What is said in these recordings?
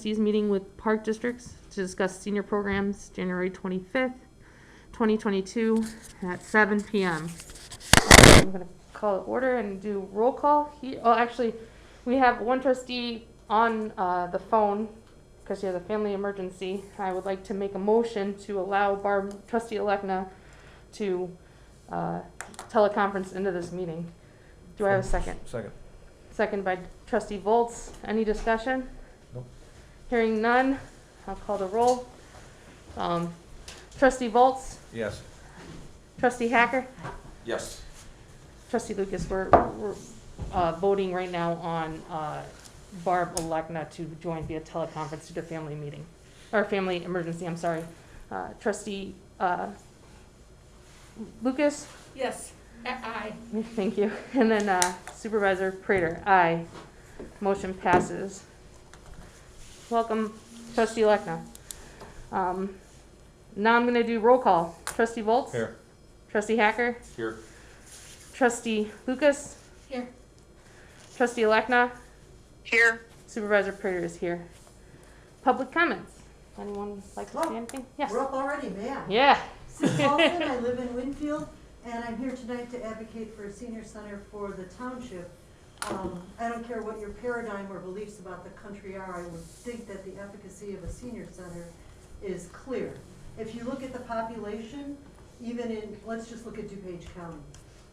Trustees meeting with Park Districts to discuss senior programs January 25th, 2022 at 7 p.m. I'm going to call it order and do roll call. Actually, we have one trustee on the phone because she has a family emergency. I would like to make a motion to allow Trustee Elekna to teleconference into this meeting. Do I have a second? Second. Second by Trustee Volz. Any discussion? Nope. Hearing none, I'll call the roll. Trustee Volz? Yes. Trustee Hacker? Yes. Trustee Lucas, we're voting right now on Barb Elekna to join via teleconference to the family meeting, or family emergency, I'm sorry. Trustee Lucas? Yes. Aye. Thank you. And then Supervisor Prater, aye. Motion passes. Welcome, Trustee Elekna. Now I'm going to do roll call. Trustee Volz? Here. Trustee Hacker? Here. Trustee Lucas? Here. Trustee Elekna? Here. Supervisor Prater is here. Public comments. Anyone like to say anything? Yes. We're up already, man. Yeah. Cyd Paulsen, I live in Winfield, and I'm here tonight to advocate for a senior center for the township. I don't care what your paradigm or beliefs about the country are, I would think that the efficacy of a senior center is clear. If you look at the population, even in, let's just look at DuPage County.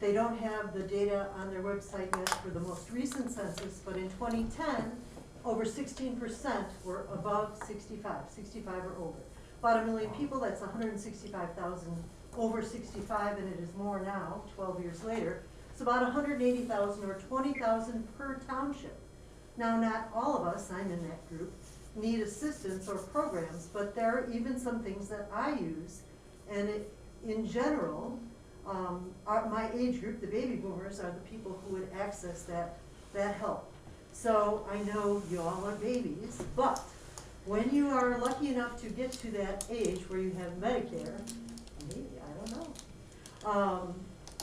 They don't have the data on their website yet for the most recent census, but in 2010, over 16% were above 65 or older. About 1 million people, that's 165,000 over 65, and it is more now, 12 years later. It's about 180,000 or 20,000 per township. Now, not all of us, I'm in that group, need assistance or programs, but there are even some things that I use, and in general, my age group, the baby boomers, are the people who would access that help. So I know you all are babies, but when you are lucky enough to get to that age where you have Medicare, maybe, I don't know,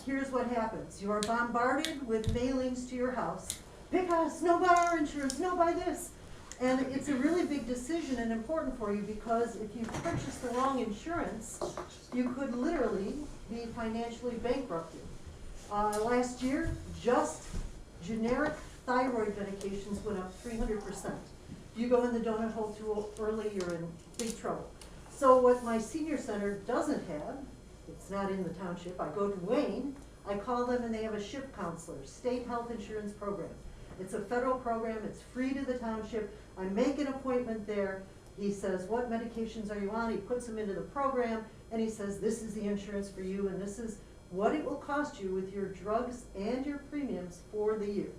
here's what happens. You are bombarded with mailings to your house. Pick us, no buy our insurance, no buy this. And it's a really big decision and important for you because if you purchase the wrong insurance, you could literally be financially bankrupted. Last year, just generic thyroid medications went up 300%. If you go in the donut hole too early, you're in big trouble. So what my senior center doesn't have, it's not in the township, I go to Wayne, I call them and they have a SHIP counselor, state health insurance program. It's a federal program, it's free to the township. I make an appointment there. He says, what medications are you on? He puts them into the program and he says, this is the insurance for you and this is what it will cost you with your drugs and your premiums for the year.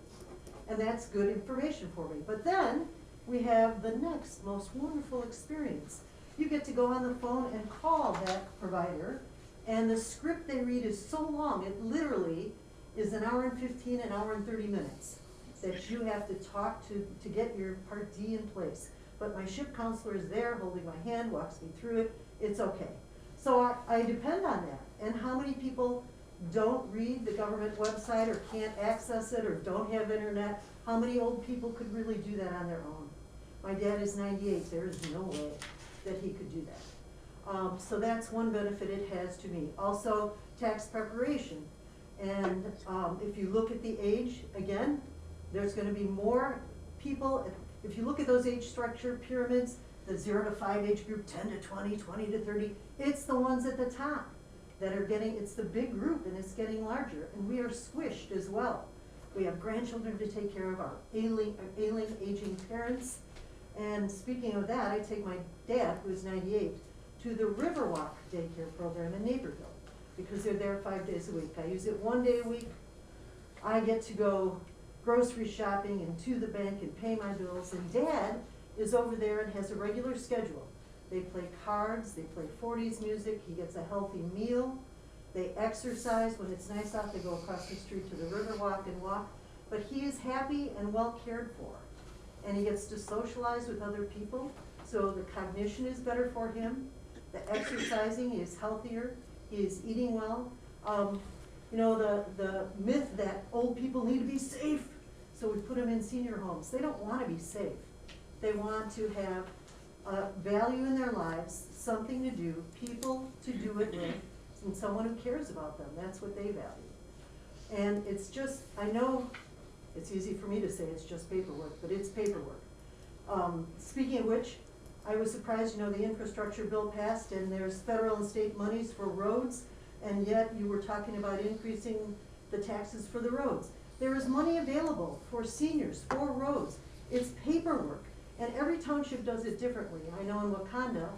And that's good information for me. But then we have the next most wonderful experience. You get to go on the phone and call that provider, and the script they read is so long, it literally is 1 hour and 15, 1 hour and 30 minutes that you have to talk to get your Part D in place. But my SHIP counselor is there holding my hand, walks me through it, it's okay. So I depend on that. And how many people don't read the government website or can't access it or don't have internet? How many old people could really do that on their own? My dad is 98, there is no way that he could do that. So that's one benefit it has to me. Also, tax preparation. And if you look at the age, again, there's going to be more people. If you look at those age structure pyramids, the 0 to 5 age group, 10 to 20, 20 to 30, it's the ones at the top that are getting, it's the big group and it's getting larger. And we are squished as well. We have grandchildren to take care of, our ailing aging parents. And speaking of that, I take my dad, who is 98, to the Riverwalk daycare program in Naperville because they're there 5 days a week. I use it 1 day a week. I get to go grocery shopping and to the bank and pay my bills. And Dad is over there and has a regular schedule. They play cards, they play 40s music, he gets a healthy meal, they exercise. When it's nice out, they go across the street to the Riverwalk and walk. But he is happy and well cared for. And he gets to socialize with other people, so the cognition is better for him. The exercising, he is healthier, he is eating well. You know, the myth that old people need to be safe, so we put them in senior homes. They don't want to be safe. They want to have value in their lives, something to do, people to do it with, and someone who cares about them. That's what they value. And it's just, I know it's easy for me to say it's just paperwork, but it's paperwork. Speaking of which, I was surprised, the infrastructure bill passed and there's federal and state monies for roads, and yet you were talking about increasing the taxes for the roads. There is money available for seniors, for roads. It's paperwork, and every township does it differently. I know in Wakanda,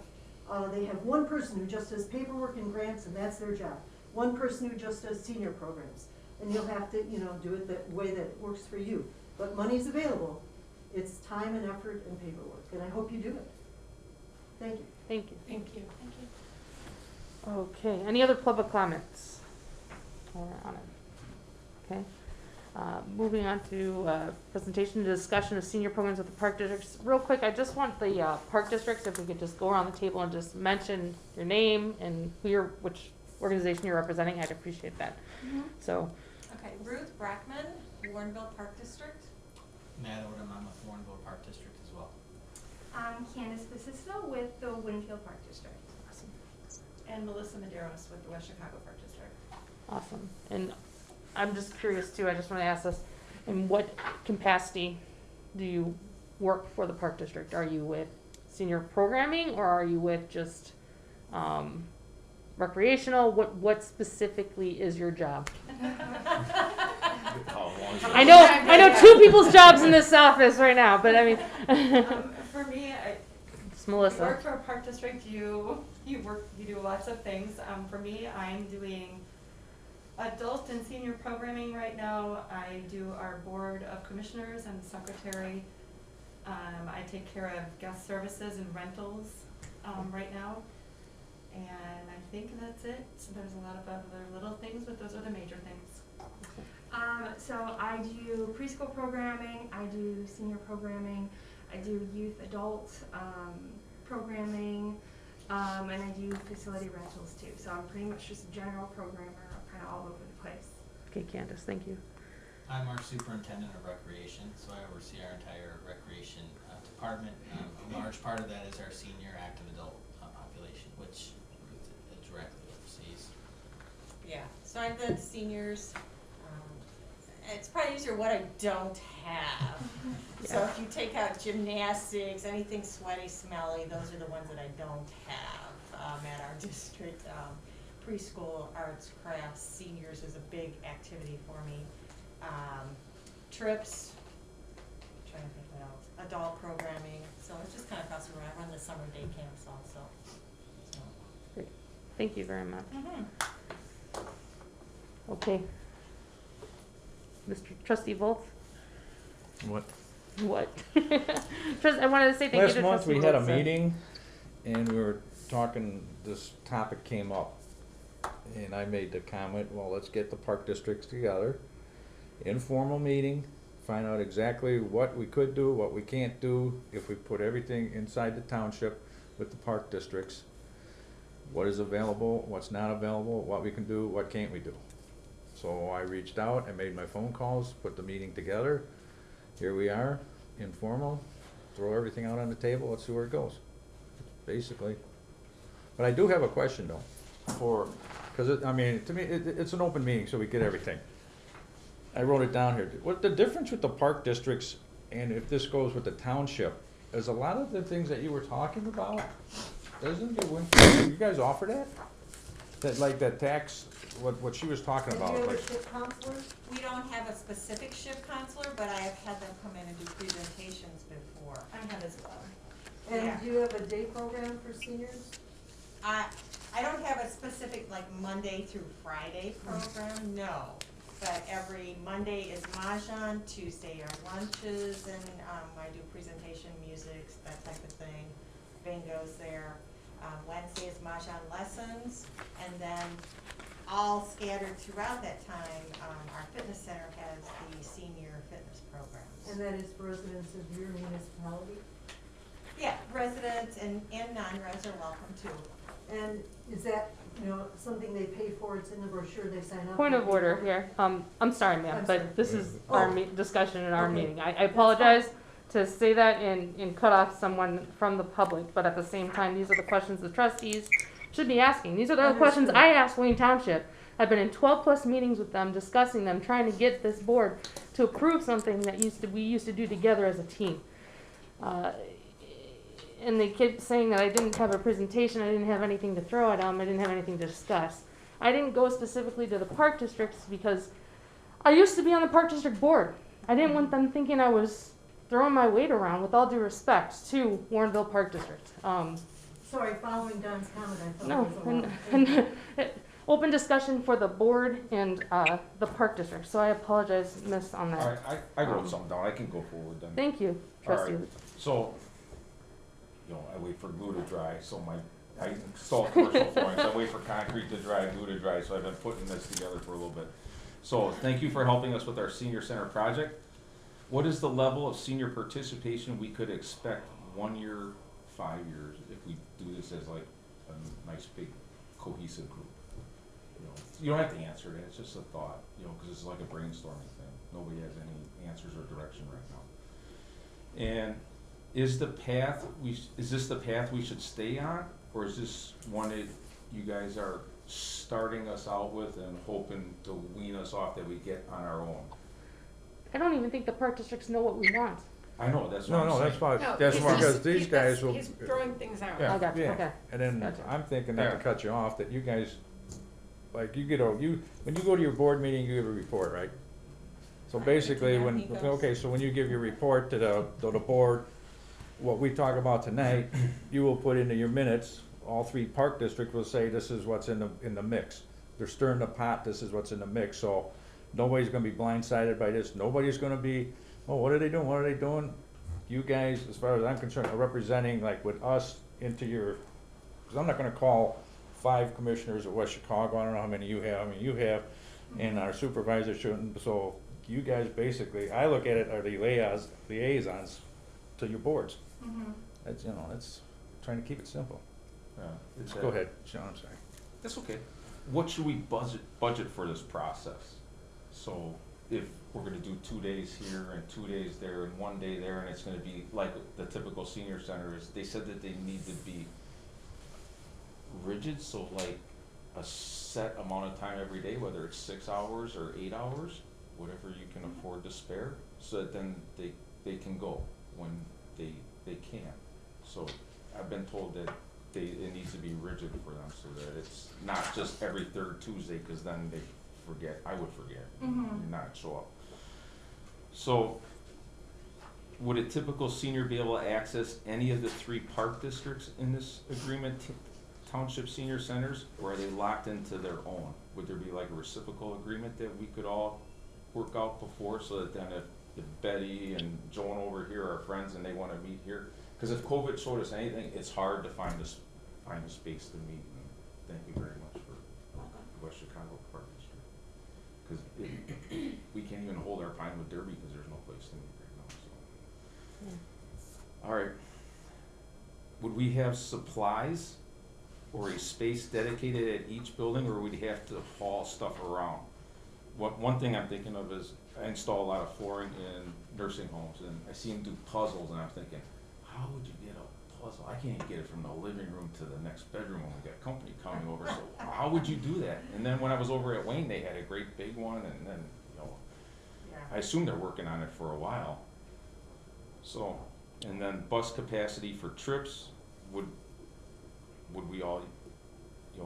they have one person who just does paperwork and grants, and that's their job. One person who just does senior programs, and you'll have to, do it the way that works for you. But money's available. It's time and effort and paperwork, and I hope you do it. Thank you. Thank you. Thank you. Thank you. Okay, any other public comments? On it. Okay. Moving on to presentation and discussion of senior programs with the park districts. Real quick, I just want the park districts, if we could just go around the table and just mention your name and which organization you're representing. I'd appreciate that. Mm-hmm. So. Okay, Ruth Brackman, Warrenville Park District. Matt Odom, I'm with Warrenville Park District as well. I'm Candace Bassista with the Winfield Park District. Awesome. And Melissa Medeiros with the West Chicago Park District. Awesome. And I'm just curious too, I just want to ask this, in what capacity do you work for the park district? Are you with senior programming, or are you with just recreational? What specifically is your job? I know two people's jobs in this office right now, but I mean. For me, It's you Melissa. work for a park district. You do lots of things. For me, I'm doing adult and senior programming right now. I do our board of commissioners. I'm the secretary. I take care of guest services and rentals right now. And I think that's it. So there's a lot of other little things, but those are the major things. So I do preschool programming, I do senior programming, I do youth adult programming, and I do facility rentals too. So I'm pretty much just a general programmer, kind of all over the place. Okay, Candace, thank you. I'm our superintendent of recreation, so I oversee our entire recreation department. A large part of that is our senior active adult population, which Ruth directly oversees. Yeah, so I'm the seniors. It's probably easier what I don't have. So if you take out gymnastics, anything sweaty, smelly, those are the ones that I don't have at our district. Preschool, arts, crafts, seniors is a big activity for me. Trips, I'm trying to think what else. Adult programming, so it's just kind of across the road. I run the summer day camps also. So. Great. Thank you very much. Mm-hmm. Okay. Mr. Trustee Volz? What? What? I wanted to say thank you Last to month Trustee we had a Volz. meeting and we were talking, this topic came up. And I made the comment, well, let's get the park districts together, informal meeting, find out exactly what we could do, what we can't do, if we put everything inside the township with the park districts. What is available, what's not available, what we can do, what can't we do. So I reached out, I made my phone calls, put the meeting together. Here we are, informal, throw everything out on the table, let's see where it goes, basically. But I do have a question though, because to me, it's an open meeting, so we get everything. I wrote it down here. What the difference with the park districts, and if this goes with the township, is a lot of the things that you were talking about, doesn't you guys offer that? That like that tax, what she was talking And about, do you have like. a ship counselor? We don't have a specific ship counselor, but I have had them come in and do presentations before. I have as well. And Yeah. do you have a day program for seniors? I don't have a specific like Monday through Friday program, no. But every Monday is Mahjong, Tuesday are lunches, and I do presentation music, that type of thing. Bingo's there. Wednesday is Mahjong lessons, and then all scattered throughout that time, our fitness center has the senior fitness programs. And that is for residents of your municipality? Yeah, residents and non-res are welcome too. And is that, something they pay for? It's in the brochure, they sign up? Point they of pay order for it? here. I'm sorry, ma'am, I'm sorry. but this is Oh. our discussion in our Okay. meeting. I apologize to say that and cut off someone from the public, but at the same time, these are the questions the trustees should be asking. These are the questions I asked Wayne Township. I've been in 12 plus meetings with them, discussing them, trying to get this board to approve something that we used to do together as a team. And they kept saying that I didn't have a presentation, I didn't have anything to throw at them, I didn't have anything to discuss. I didn't go specifically to the park districts because I used to be on the park district board. I didn't want them thinking I was throwing my weight around, with all due respect to Warrenville Park District. Sorry, following Don's comment, I thought No, it was a lot. and open discussion for the board and the park district, so I apologize, miss, on that. All right, I wrote something down, I can go forward then. Thank you, All trustee. right. So, you know, I wait for glue to dry, so I install commercial flooring, so I wait for concrete to dry, glue to dry, so I've been putting this together for a little bit. So, thank you for helping us with our senior center project. What is the level of senior participation we could expect 1 year, 5 years, if we do this as like a nice big cohesive group? You don't have to answer it, it's just a thought, you know, because it's like a brainstorming thing. Nobody has any answers or direction right now. And is this the path we should stay on, or is this one that you guys are starting us out with and hoping to wean us off that we get on our own? I don't even think the park districts know what we want. I know, that's what I'm saying. No, that's fine, No, that's he's why, just- because these he's- guys will. He's throwing things out. Yeah, I got you, yeah. okay. And then Gotcha. I'm thinking, not to Yeah. cut you off, that you guys, like, when you go to your board meeting, you give a report, right? So basically, Yeah, when, he goes. okay, so when you give your report to the board, what we talk about tonight, you will put into your minutes, all three park districts will say, this is what's in the mix. They're stirring the pot, this is what's in the mix, so nobody's gonna be blindsided by this, nobody's gonna be, oh, what are they doing? You guys, as far as I'm concerned, are representing, like, with us into your, because I'm not gonna call 5 commissioners of West Chicago, I don't know how many you have, and our supervisor shouldn't, so you guys basically, I look at it, are the liaisons to your boards. Mhm. That's, that's trying to keep it simple. Yeah, Go ahead, Sean, I'm sorry. That's okay. What should we budget for this process? So if we're gonna do 2 days here and 2 days there and 1 day there, and it's gonna be like the typical senior center is, they said that they need to be rigid, so like a set amount of time every day, whether it's 6 hours or 8 hours, whatever you can afford to spare, so that then they can go when they can. So I've been told that it needs to be rigid for them, so that it's not just every third Tuesday, cause then they forget, I would forget, and not show up. So, would a typical senior be able to access any of the 3 park districts in this agreement, township senior centers, or are they locked into their own? Would there be like a reciprocal agreement that we could all work out before, so that then if Betty and Joan over here are friends and they wanna meet here? Cause if COVID showed us anything, it's hard to find a space to meet, and thank you very much for West Chicago Park District. Cause we can't even hold our Pinewood Derby because there's no place to meet right now, so. Alright, would we have supplies or a space dedicated at each building, or would we have to haul stuff around? One thing I'm thinking of is, I install a lot of flooring in nursing homes, and I see them do puzzles, and I'm thinking, how would you get a puzzle? I can't even get it from the living room to the next bedroom when we got company coming over, so how would you do that? And then when I was over at Wayne, they had a great big one, and then, I assume they're working on it for a while. So, and then bus capacity for trips, would we all,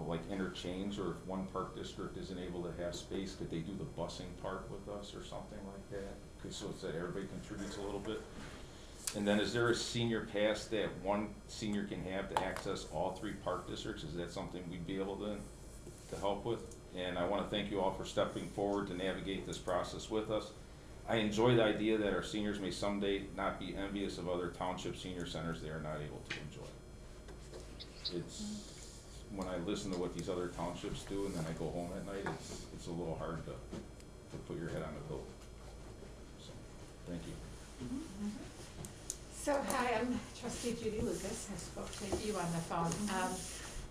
like interchange, or if one park district isn't able to have space, could they do the busing part with us or something like that? So it's that everybody contributes a little bit. And then is there a senior pass that one senior can have to access all 3 park districts? Is that something we'd be able to help with? And I wanna thank you all for stepping forward to navigate this process with us. I enjoy the idea that our seniors may someday not be envious of other township senior centers they are not able to enjoy. It's, when I listen to what these other townships do and then I go home at night, it's a little hard to put your head on a pillow. So, thank you. So, hi, I'm trustee Judy Lucas. I spoke to you on the phone.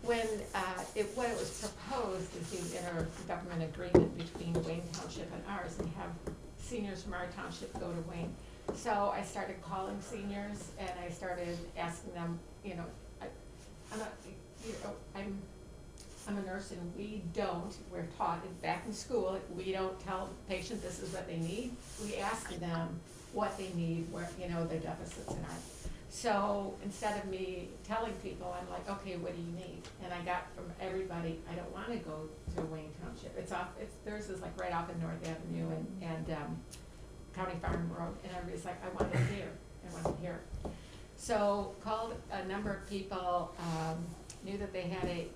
When it was proposed is the intergovernment agreement between Wayne Township and ours, and have seniors from our township go to Wayne. So I started calling seniors and I started asking them, you know, I'm a, you know, I'm a nurse and we're taught back in school, we don't tell the patient this is what they need. We ask them what they need, where, you know, their deficits and are. So instead of me telling people, I'm like, okay, what do you need? And I got from everybody, I don't wanna go to Wayne Township. Theirs is like right off of North Avenue and County Farm Road, and everybody's like, I want it here, I want it here. So called a number of people, knew that they had a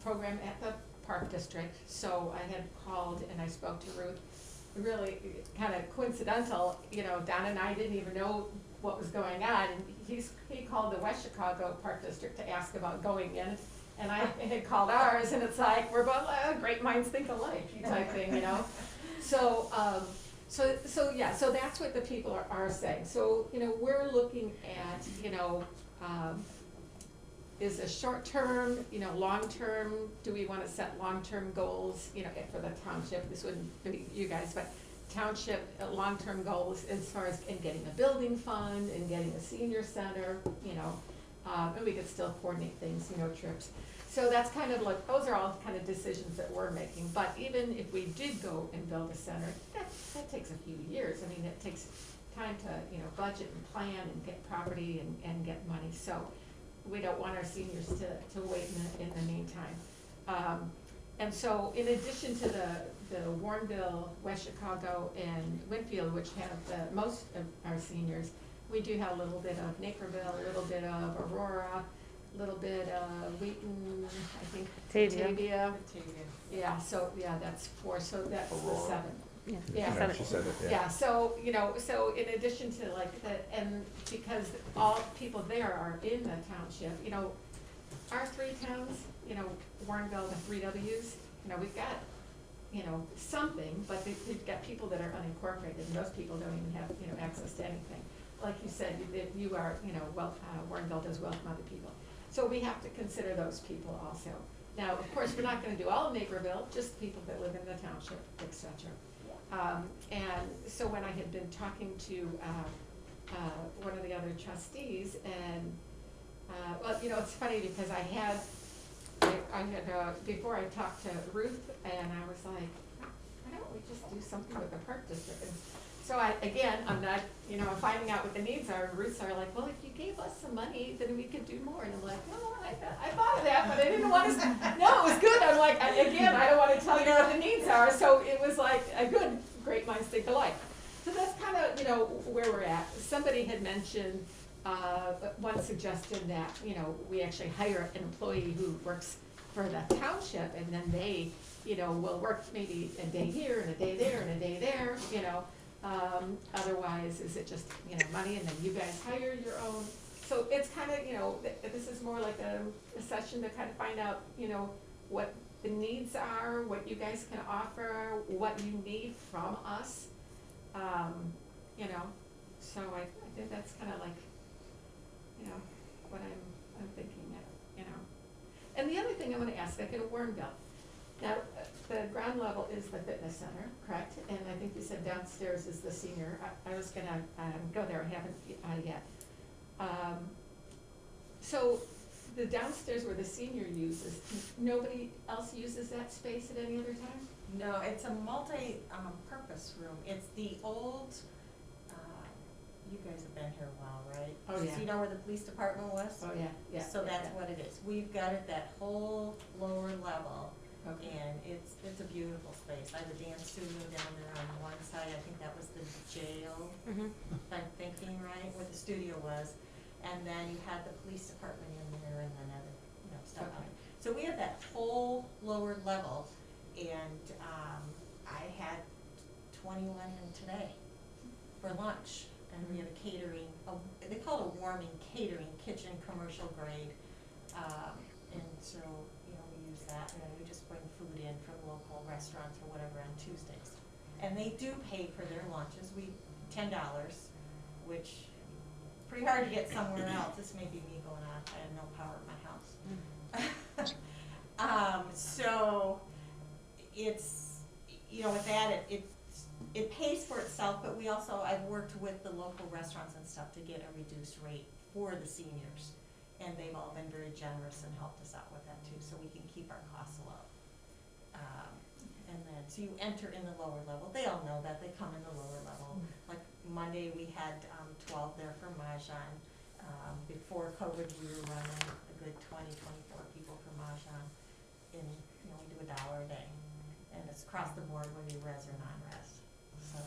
program at the Park District, so I had called and I spoke to Ruth. Really kind of coincidental, you know, Don and I didn't even know what was going on, and he called the West Chicago Park District to ask about going in, and I had called ours, and it's like, we're both great minds think alike type thing, you know. So so that's what the people are saying. So, you know, we're looking at, you know, is a short term, you know, long term, do we wanna set long-term goals, you know, for the township? This wouldn't be you guys, but township, long-term goals as far as in getting a building fund and getting a senior center, you know, and we could still coordinate things, you know, trips. So that's kind of like, those are all kind of decisions that we're making, but even if we did go and build a center, that takes a few years. I mean, it takes time to, you know, budget and plan and get property and get money, so we don't want our seniors to wait in the meantime. And so in addition to the Warrenville, West Chicago, and Winfield, which have the most of our seniors, we do have a little bit of Naperville, a little bit of Aurora, a little bit of Wheaton, I think Batavia. Yeah, so, yeah, that's 4, so that's the 7. Yeah. Yeah. She said it, yeah. Yeah, so, you know, so in addition to like and because all people there are in the township, you know, our 3 towns, you know, Warrenville, the 3 Ws, you know, we've got, you know, something, but they've got people that are unincorporated, and those people don't even have, you know, access to anything. Like you said, you are, you know, Warrenville does welcome other people. So we have to consider those people also. Now, of course, we're not gonna do all of Naperville, just people that live in the township, et cetera. And so when I had been talking to one of the other trustees, and well, you know, it's funny because I had before I talked to Ruth, and I was like, why don't we just do something with the Park District? And so I'm not, you know, I'm finding out what the needs are. And Ruth's are like, well, if you gave us some money, then we could do more. And I'm like, no, I thought of that, but I didn't want to. No, it was good. I'm like, I don't want to tell you what the needs are. So it was like a good, great minds think alike. So that's kind of, you know, where we're at. Somebody had mentioned one suggestion that, you know, we actually hire an employee who works for the township, and then they, you know, will work maybe a day here and a day there and a day there, you know. Otherwise, is it just, you know, money, and then you guys hire your own? So it's kind of, you know, this is more like a session to kind of find out, you know, what the needs are, what you guys can offer, what you need from us, you know. So I think that's kind of like, you know, what I'm thinking, you know. And the other thing I want to ask, like in Warrenville, now, the ground level is the fitness center, correct? And I think you said downstairs is the senior. I was gonna go there, I haven't yet. So the downstairs where the senior uses, nobody else uses that space at any other time? No, it's a multi-purpose room. It's the old, you guys have been here a while, right? Oh, yeah. So you know where the police department was? Oh, yeah, yeah. So that's what it is. We've got it that whole lower level. Okay. And it's a beautiful space. I have a dance studio down there on one side. I think that was the jail, if I'm thinking right, where the studio was. And then you had the police department in there, and then other, you know, stuff. Okay. So we have that whole lower level, and I had 21 in today for lunch. And we have a catering, they call it a warming catering kitchen, commercial grade. And so, you know, we use that, and then we just bring food in from local restaurants or whatever on Tuesdays. And they do pay for their lunches, $10, which pretty hard to get somewhere else. This may be me going on, I have no power at my house. So it's, you know, with that, it pays for itself, but we also, I I've worked with the local restaurants and stuff to get a reduced rate for the seniors. And they've all been very generous and helped us out with that too, so we can keep our costs low. And then, so you enter in the lower level, they all know that, they come in the lower level. Like Monday, we had 12 there for Mahjong. Before COVID, we were running a good 20, 24 people for Mahjong. And, you know, we do $1 a day. And it's across the board whether you res or non-res, so.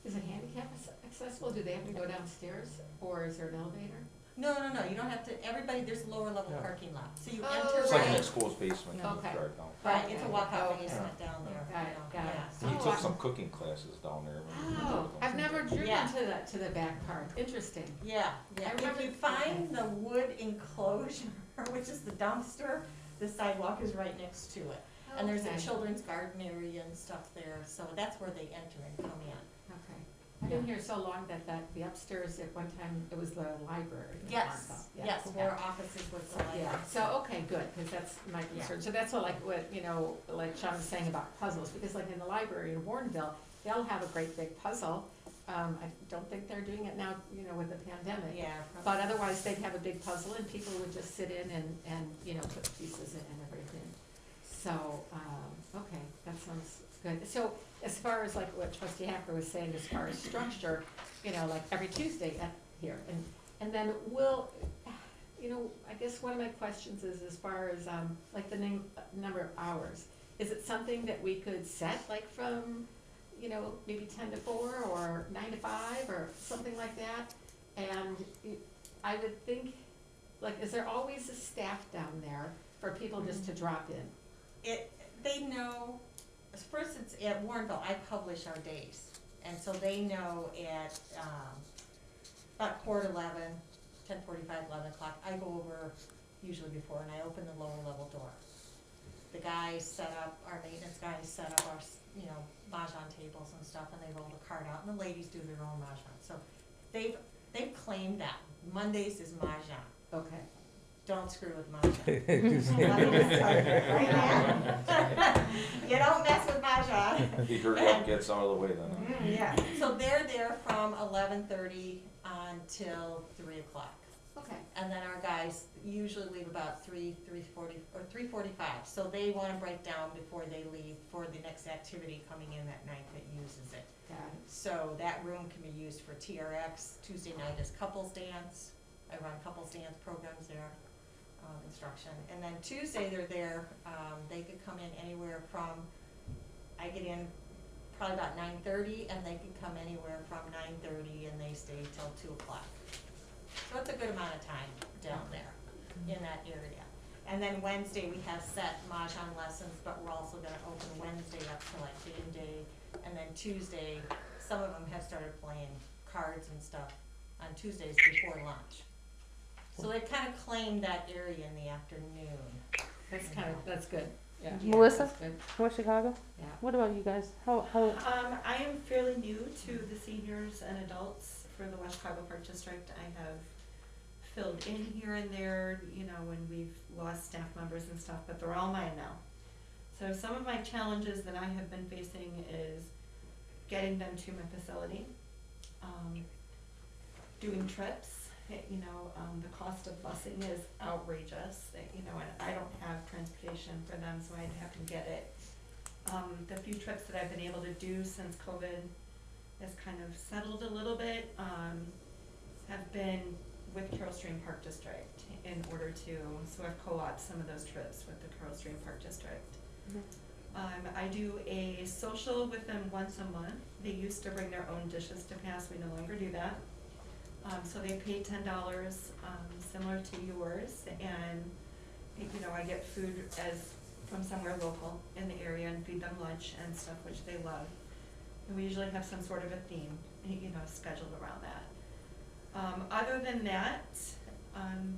Is it handicap accessible? Do they have to go downstairs, or is there an elevator? No, you don't have to, everybody, there's lower level Yeah. parking lot, so you Oh. enter It's like right. in a school's basement, you Okay. drive down. Right, it's a walkout Okay. basement down there, Got you it, know, got it. yeah. So you Oh, took I- some cooking classes down there. Oh, I've never driven Yeah. to the back part. Interesting. Yeah, I if remember- you find the wood enclosure, which is the dumpster, the sidewalk is right next to it. And there's a Okay. children's garden area and stuff there, so that's where they enter and come in. Okay. I've been here so long that the upstairs, at one time, it was the library. Yes, Yeah, yes, yeah. where offices was the library. Yeah, so, okay, good, because that's my concern. So that's what, like, what, you know, like Sean was saying about puzzles, because like in the library in Warrenville, they'll have a great big puzzle. I don't think they're doing it now, you know, with the pandemic. Yeah. But otherwise, they'd have a big puzzle and people would just sit in and, you know, put pieces in and everything. So, okay, that sounds good. So as far as like what Trustee Hacker was saying, as far as structure, you know, like every Tuesday at here, and then will, you know, I guess one of my questions is as far as, like the number of hours. Is it something that we could set like from, you know, maybe 10 to 4 or 9 to 5 or something like that? And I would think, like, is there always a staff down there for people just to drop in? They know, first it's at Warrenville, I publish our days. And so they know at, about 10:45, 11 o'clock, I go over usually before and I open the lower level door. The guys set up, our maintenance guys set up our, you know, Mahjong tables and stuff, and they roll the cart out, and the ladies do their own Mahjong. So they've claimed that Mondays is Mahjong. Okay. Don't screw with Mahjong. Let me just tell you right now. You don't mess with Mahjong. He hurry up, gets out of the way then. Yeah. So they're there from 11:30 until 3 o'clock. Okay. And then our guys usually leave about 3:40 or 3:45. So they want to break down before they leave for the next activity coming in that night that uses it. Got it. So that room can be used for TRX. Tuesday night is couples dance. I run couples dance programs there, instruction. And then Tuesday they're there, they could come in anywhere from, I get in probably about 9:30, and they can come anywhere from 9:30 and they stay till 2 o'clock. So it's a good amount of time down there in that area. And then Wednesday we have set Mahjong lessons, but we're also gonna open Wednesday up to like game day. And then Tuesday, some of them have started playing cards and stuff on Tuesdays before lunch. So they kind of claim that area in the afternoon. That's good. Yeah. Melissa? That's good. North Chicago? Yeah. What about you guys? How, I am fairly new to the seniors and adults for the West Chicago Park District. I have filled in here and there, you know, when we've lost staff members and stuff, but they're all mine now. So some of my challenges that I have been facing is getting them to my facility, doing trips. You know, the cost of busing is outrageous, you know, and I don't have transportation for them, so I'd have to get it. The few trips that I've been able to do since COVID has kind of settled a little bit, have been with Carroll Stream Park District in order to, so I've co-opted some of those trips with the Carroll Stream Park District. I do a social with them once a month. They used to bring their own dishes to pass, we no longer do that. So they pay $10, similar to yours, and, you know, I get food from somewhere local in the area and feed them lunch and stuff, which they love. And we usually have some sort of a theme, you know, scheduled around that. Other than that,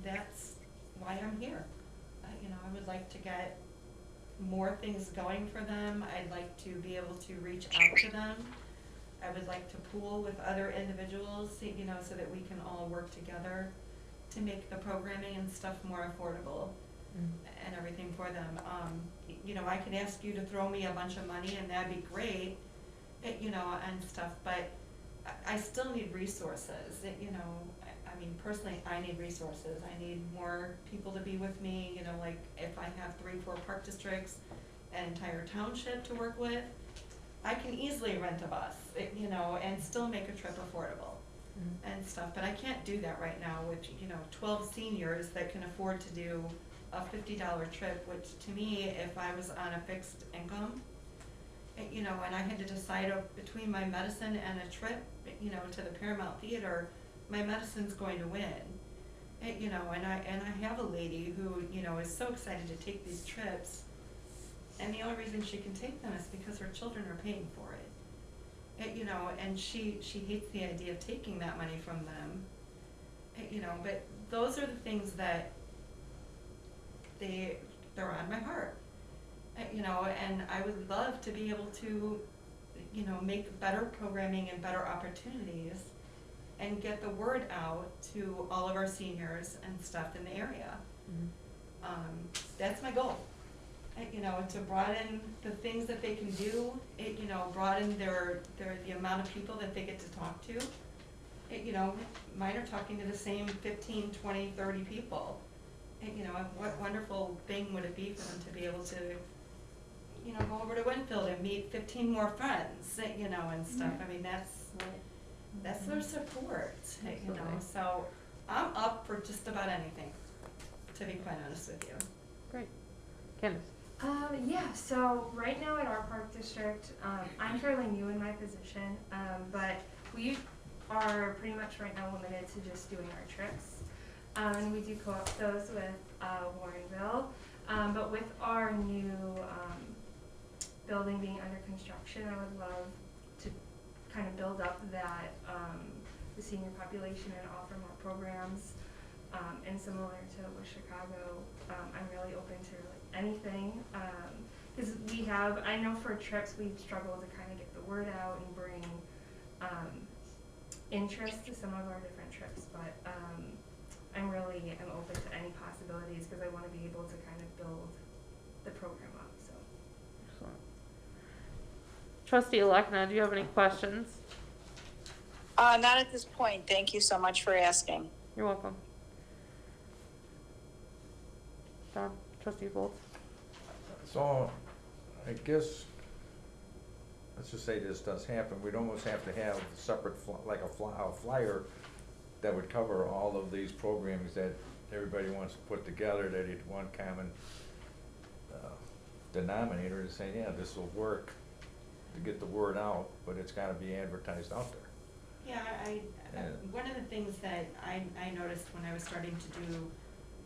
that's why I'm here. You know, I would like to get more things going for them. I'd like to be able to reach out to them. I would like to pool with other individuals, you know, so that we can all work together to make the programming and stuff more affordable and everything for them. You know, I could ask you to throw me a bunch of money and that'd be great, you know, and stuff, but I still need resources, you know, I mean, personally, I need resources. I need more people to be with me, you know, like if I have 3, 4 park districts, an entire township to work with, I can easily rent a bus, you know, and still make a trip affordable and stuff. But I can't do that right now with, you know, 12 seniors that can afford to do a $50 trip, which to me, if I was on a fixed income, you know, and I had to decide between my medicine and a trip, you know, to the Paramount Theater, my medicine's going to win. You know, and I have a lady who, you know, is so excited to take these trips, and the only reason she can take them is because her children are paying for it. You know, and she hates the idea of taking that money from them. You know, but those are the things that they're on my heart. You know, and I would love to be able to, you know, make better programming and better opportunities and get the word out to all of our seniors and stuff in the area. That's my goal. You know, to broaden the things that they can do, you know, broaden the amount of people that they get to talk to. You know, mine are talking to the same 15, 20, 30 people. You know, what wonderful thing would it be for them to be able to, you know, go over to Winfield and meet 15 more friends, you know, and stuff. I mean, that's their support, you know. So I'm up for just about anything, to be quite honest with you. Great. Candace? Yeah, so right now at our park district, I'm fairly new in my position, but we are pretty much right now limited to just doing our trips. And we do co-op those with Warrenville, but with our new building being under construction, I would love to kind of build up that the senior population and offer more programs. And similar to with Chicago, I'm really open to like anything, because we have, I know for trips we struggle to kind of get the word out and bring interest to some of our different trips, but I'm open to any possibilities because I want to be able to kind of build the program up. So. Excellent. Trustee Alekna, do you have any questions? Not at this point. Thank you so much for asking. You're welcome. Don, Trustee Bolts? So, I guess, let's just say this does happen, we'd almost have to have separate, like a flyer that would cover all of these programs that everybody wants to put together, that it's one common denominator to say, yeah, this will work to get the word out, but it's gotta be advertised out there. Yeah, one of the things that I noticed when I was starting to do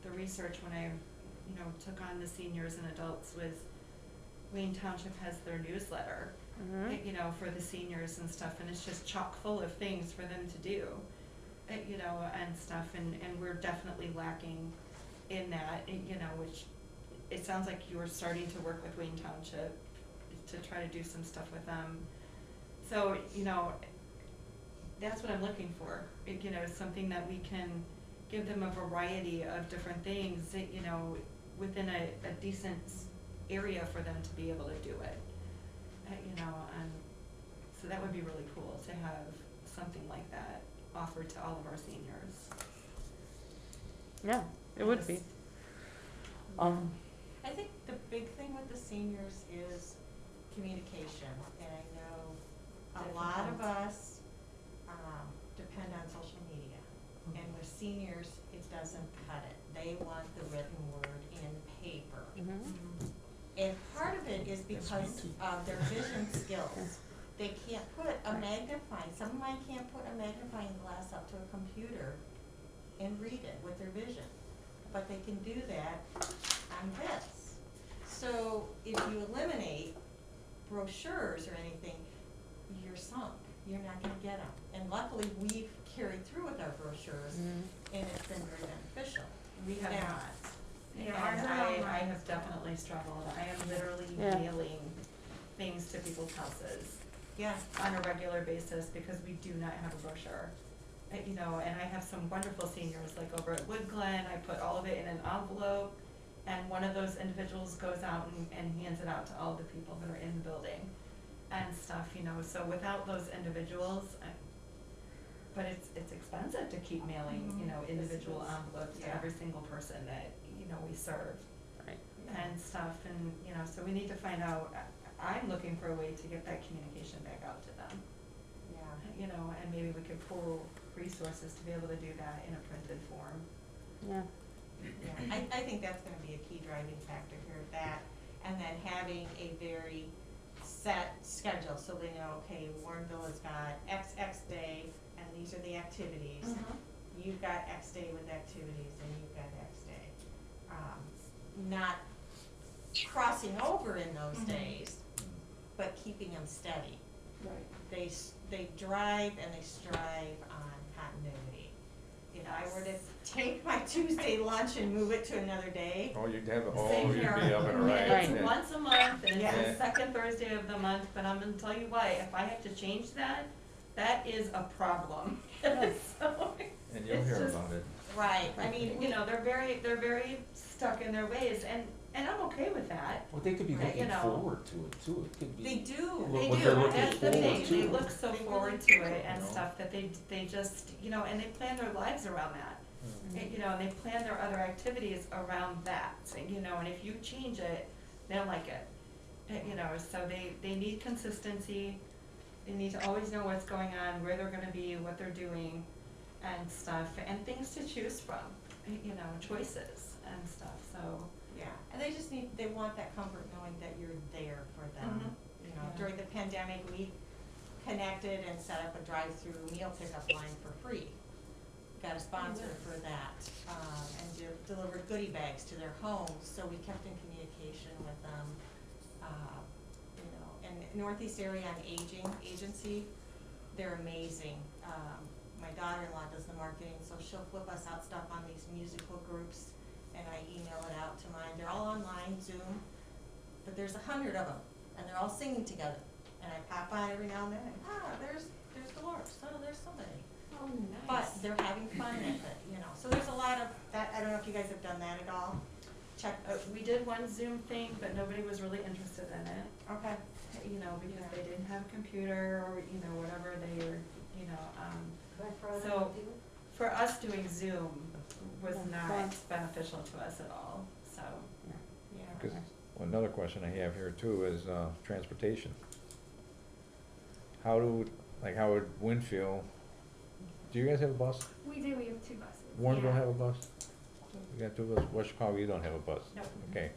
the research when I, you know, took on the seniors and adults was Wayne Township has their newsletter, you know, for the seniors and stuff, and it's just chock full of things for them to do, you know, and stuff, and we're definitely lacking in that, you know, which it sounds like you were starting to work with Wayne Township to try to do some stuff with them. So, you know, that's what I'm looking for, you know, something that we can give them a variety of different things, you know, within a decent area for them to be able to do it, you know, and so that would be really cool to have something like that offered to all of our seniors. Yeah, it would be. I think the big thing with the seniors is communication, and I know a lot of us depend on social media, and with seniors, it doesn't cut it. They want the written word in paper. And part of it is because of their vision skills. They can't put a magnifying, some of mine can't put a magnifying glass up to a computer and read it with their vision, but they can do that on this. So if you eliminate brochures or anything, you're sunk. You're not gonna get them. And luckily, we've carried through with our brochures, and it's been very beneficial. We have not. Yeah, And I have definitely struggled. I am literally mailing things to people's houses. Yeah. On a regular basis because we do not have a brochure. You know, and I have some wonderful seniors like over at Wood Glen. I put all of it in an envelope, and one of those individuals goes out and hands it out to all the people that are in the building and stuff, you know. So without those individuals, but it's expensive to keep mailing, you know, individual envelopes to Yeah. every single person that, you know, we serve. Right. And stuff, and, you know, so we need to find out, I'm looking for a way to get that communication back out to them. Yeah. You know, and maybe we could pool resources to be able to do that in a printed form. Yeah. Yeah, I think that's gonna be a key driving factor here, that, and then having a very set schedule, so they know, okay, Warrenville has got X day, and these are the activities. You've got X day with activities, and you've got X day. Not crossing over in those days, but keeping them steady. Right. They drive and they strive on continuity. If I were to take my Tuesday lunch and move it to another day, Oh, you'd have, Same you'd be here. up and And right. it's once a month, and it's Yeah. the second Thursday of the month, but I'm gonna tell you why, if I have to change that, that is a problem. So, And you'll it's hear just- about it. right, I mean, you know, they're very stuck in their ways, and I'm okay with that. Well, they could be Right, looking you know. forward to it too, it could be. they do, What they they're do, looking That's the forward thing, to. they look so They really forward to do, it and you know? stuff, that they just, you know, and they plan their lives around that. You know, and they plan their other activities around that, so, you know, and if you change it, they don't like it. You know, so they need consistency, they need to always know what's going on, where they're gonna be, what they're doing, and stuff, and things to choose from, you know, choices and stuff, so. yeah, and they want that comfort knowing that you're there for them. You know, Yeah. during the pandemic, we connected and set up a drive-through meal pickup line for free. Got a sponsor for that, and delivered goodie bags to their homes, so we kept in communication with them. You know, and Northeast Area on Aging Agency, they're amazing. My daughter-in-law does the marketing, so she'll flip us out stuff on these musical groups, and I email it out to mine. They're all online, Zoom, but there's 100 of them, and they're all singing together. And I pop on every now and then, and, there's Dolores, oh, there's somebody. Oh, But nice. they're having fun with it, you know, so there's a lot of that. I don't know if you guys have done that at all. Check, We did one Zoom thing, but nobody was really interested in it, okay, you know, because Yeah. they didn't have a computer, or, you know, whatever they were, you know, By Friday, So- I'll do it. for us doing Zoom was Yeah, not fun. beneficial to us at all, so. yeah. Cause another question I have here too is, transportation. How would Winfield, do you guys have a bus? We do, we have 2 buses. Warrenville Yeah. have a bus? You got 2 buses? West Chicago, you don't have a bus? Nope. Okay.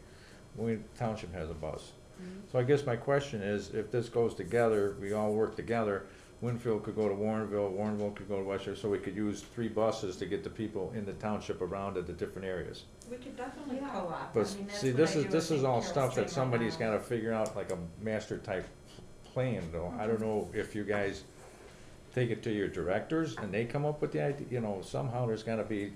Township has a bus. Mm-hmm. So I guess my question is, if this goes together, we all work together, Winfield could go to Warrenville, Warrenville could go to West Shore, so we could use 3 buses to get the people in the township around at the different areas. We could definitely Yeah. co-op. But I mean, that's see, what this I is, do this with is all Carol stuff that Stream right somebody's now. gotta figure out, like a master type plan though. I don't know if you guys take it to your directors and they come up with the idea, you know, somehow there's gotta be,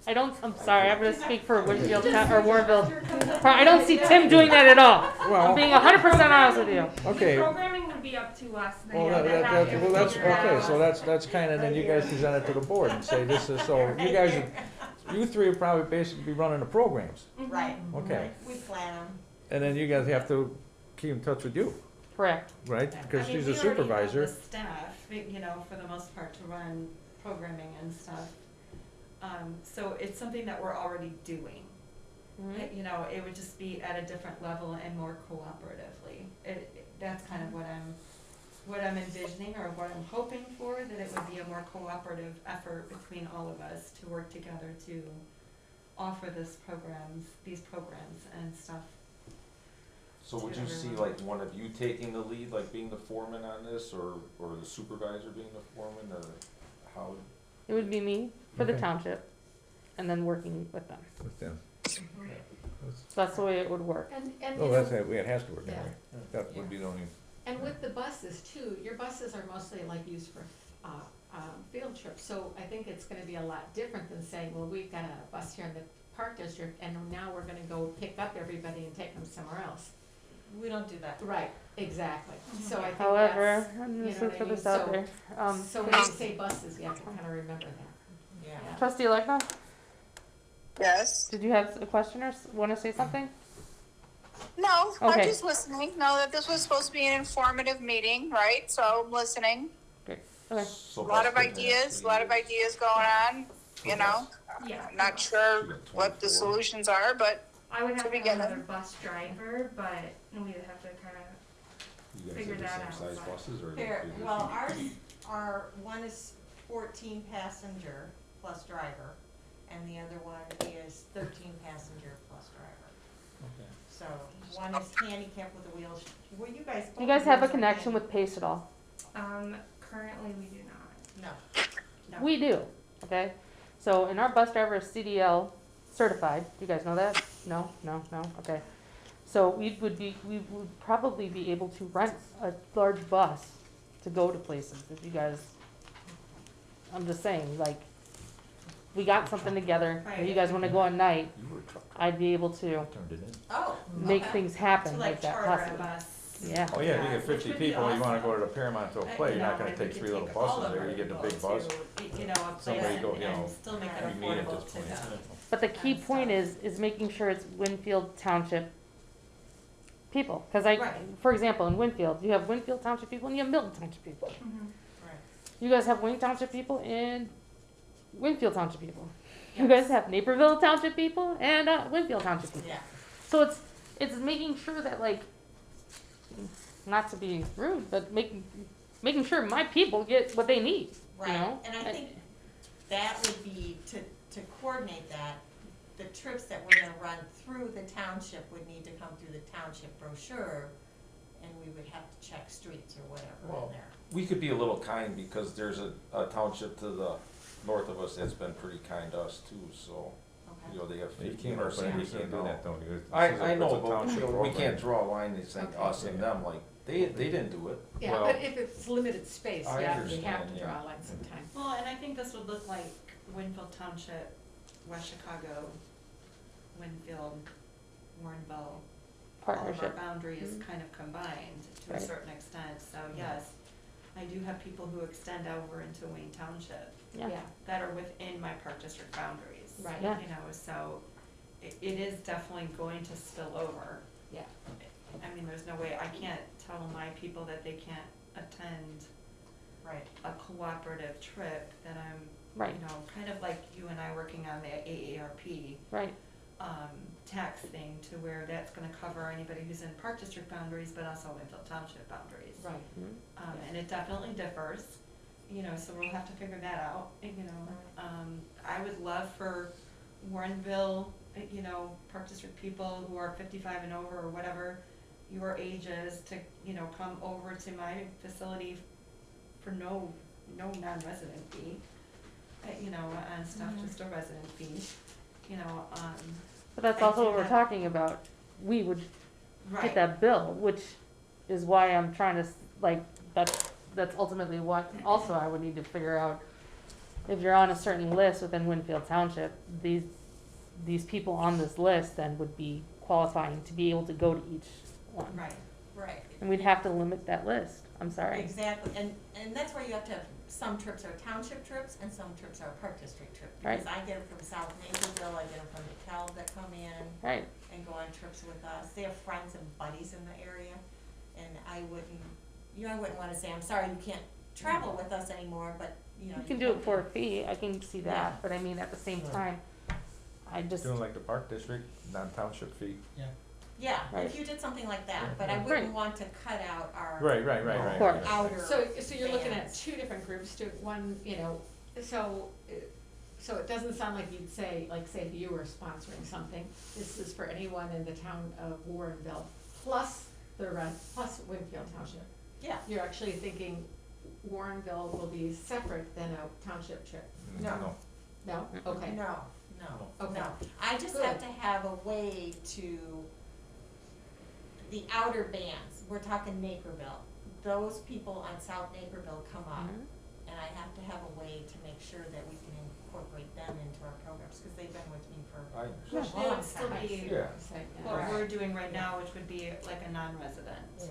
I'm sorry, I'm gonna speak for Winfield or Warrenville. I don't see Tim doing that at all. I'm well, being 100% honest with you. okay. Programming would be up to us. They Well, have to have to well, that's, figure it okay, out. so that's kinda, then you guys present it to the board and say, this is, so you guys, you 3 would probably basically be running the programs, Right. okay? We plan them. And then you guys have to keep in touch with you, Correct. right? Because I mean, she's a we already have supervisor. the staff, you know, for the most part, to run programming and stuff. So it's something that we're already doing. Mhm. You know, it would just be at a different level and more cooperatively. That's kind of what I'm envisioning, or what I'm hoping for, that it would be a more cooperative effort between all of us to work together to offer these programs and stuff. So would you see like one of you taking the lead, like being the foreman on this, or the supervisor being the foreman, or how? It would be me for the Okay. township, and then working with them. With them. So that's the way it would work. And, Oh, you that's, know, it has to work that Yeah. way. That would be the only, and with the buses too, your buses are mostly like used for, field trips, so I think it's gonna be a lot different than saying, well, we've got a bus here in the park district, and now we're gonna go pick up everybody and take them somewhere else. We don't do that. Right, exactly, so I think However, that's, I'm you just know gonna what I put this mean? out there. so when you say buses, you have to kinda remember that. Yeah. Trustee Legna, Yes. did you have a question or want to say something? No, I'm Okay. just listening. Know that this was supposed to be an informative meeting, right? So I'm listening. Great. Okay. So A lot of that's been ideas, the going on, you know? Yeah. I'm not sure what the solutions are, but I would have To to have begin another with. bus driver, but we'd have to kind of, You guys figure have the that same out, size but- buses or? Fair, bigger? well, our one is 14 passenger plus driver, and the other one is 13 passenger plus driver. Okay. So one is handicapped with a wheel, well, you guys. Do you guys have a connection with PACE at all? currently we do not. No. No. We do, okay? So, and our bus driver is CDL certified. Do you guys know that? No, okay. So we would probably be able to rent a large bus to go to places if you guys, I'm just saying, like, we got something together, if you guys wanna go at night, You were a truck, I'd be able to turned it in. Oh. make okay. things happen To like like that charter a possibly. bus. Yeah, Oh, yeah, if you Yeah, get which 50 would be people, you wanna awesome. go to the Paramount to a play, you're not gonna take 3 little buses there, you get the big bus. You know, a place Somebody go, you know, and still make it we meet at affordable this to point. them. but the key And point stuff. is making sure it's Winfield Township people. Cause Right. for example, in Winfield, you have Winfield Township people and you have Milton Township people. Mm-hmm. Right. You guys have Wayne Township people and Winfield Township people. You Yes. guys have Naperville Township people and Winfield Township people. Yeah. So it's making sure that, like, not to be rude, but making sure my people get what they need. Right, You know? and I think that would be, to coordinate that, the trips that we're gonna run through the township would need to come through the township brochure, and we would have to check streets or whatever Well, in there. We could be a little kind because there's a township to the north of us that's been pretty kind to us too, so, Okay. you know, they have You 15 can't or open any, you 16 can't do now. that, don't you? I know, It's a but, township you know, we program. can't draw a line and say Okay. us and them, like, they didn't do it. Yeah, Well- but if it's limited space, I yeah, you understand, have to yeah. draw a line sometime. Well, and I think this would look like Winfield Township, West Chicago, Winfield, Warrenville. All of our Partnership. boundaries Mhm. kind of combined to a Right. certain extent, so yes, I do have people who extend over into Wayne Township Yeah. that are within my park district boundaries. Right. Yeah. You know, so it is definitely going to spill over. Yeah. I mean, there's no way, I can't tell my people that they can't attend Right. a cooperative trip that I'm, Right. you know, kind of like you and I working on the AARP Right. tax thing, to where that's gonna cover anybody who's in park district boundaries, but also Winfield Township boundaries. Right. And it definitely differs, you know, so we'll have to figure that out, and, you know. I would love for Warrenville, you know, park district people who are 55 and over or whatever your age is to, you know, come over to my facility for no non-resident fee, you know, and stuff, just a resident fee, you know, But that's I also do what we're have- talking about. We would right. get that bill, which is why I'm trying to, like, that's ultimately what also I would need to figure out. If you're on a certain list within Winfield Township, these people on this list then would be qualifying to be able to go to each one. Right. Right. And we'd have to limit that list. I'm sorry. Exactly, and that's why you have to have, some trips are township trips and some trips are park district trips. Right. Because I get them from South Naperville, I get them from DeKalb that come in Right. and go on trips with us. They have friends and buddies in the area, and I wouldn't wanna say, I'm sorry, you can't travel with us anymore, but, you know. You can do it for a fee. I can see that. But I mean, at the same time, I just, Doing like the park district, non-township fee. Yeah, Right. if you did something like Yeah. that, but I Right. wouldn't want to cut out our Right. Of course. outer. So you're looking at bands. two different groups, to one, you know, so it doesn't sound like you'd say, like, say if you were sponsoring something, this is for anyone in the town of Warrenville, plus plus Winfield Township. Yeah, You're actually thinking Warrenville will be separate than a township trip? No. No? Okay. no, Okay. no. I just have to have a way to, the outer bands, we're talking Naperville, those people on South Naperville come up, Mhm. and I have to have a way to make sure that we can incorporate them into our programs, because they've been with me for I a understand. Which they long would still time. be Yeah. what Right. we're doing right now, which would be like a non-resident. Yeah.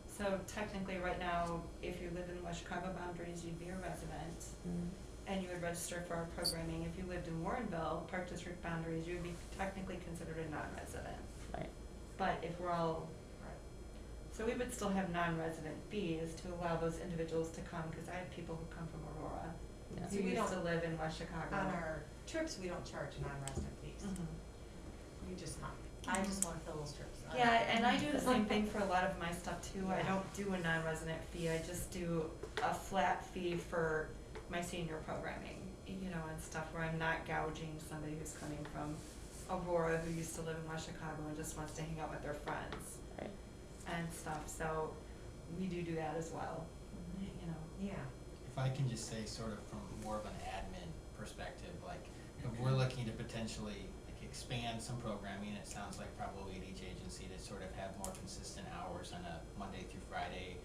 So technically, right now, if you live in West Chicago boundaries, you'd be a resident, Mm. and you would register for our programming. If you lived in Warrenville, Park District boundaries, you would be technically considered a non-resident. Right. But if we're all So we would still have non-resident fees to allow those individuals to come, because I have people who come from Aurora, Yeah. who See, we used to don't- live in West Chicago. On our trips, we don't charge non-resident fees. Mhm. You just come. I just wanna fill those trips. Yeah, and I do the same thing for a lot of my stuff too. I Yeah. don't do a non-resident fee, I just do a flat fee for my senior programming, you know, and stuff where I'm not gouging somebody who's coming from Aurora who used to live in West Chicago and just wants to hang out with their friends Right. and stuff, so we do that as well, you know. Yeah. If I can just say sort of from more of an admin perspective, like, if we're looking to potentially like expand some programming, it sounds like probably at each agency to sort of have more consistent hours on a Monday through Friday,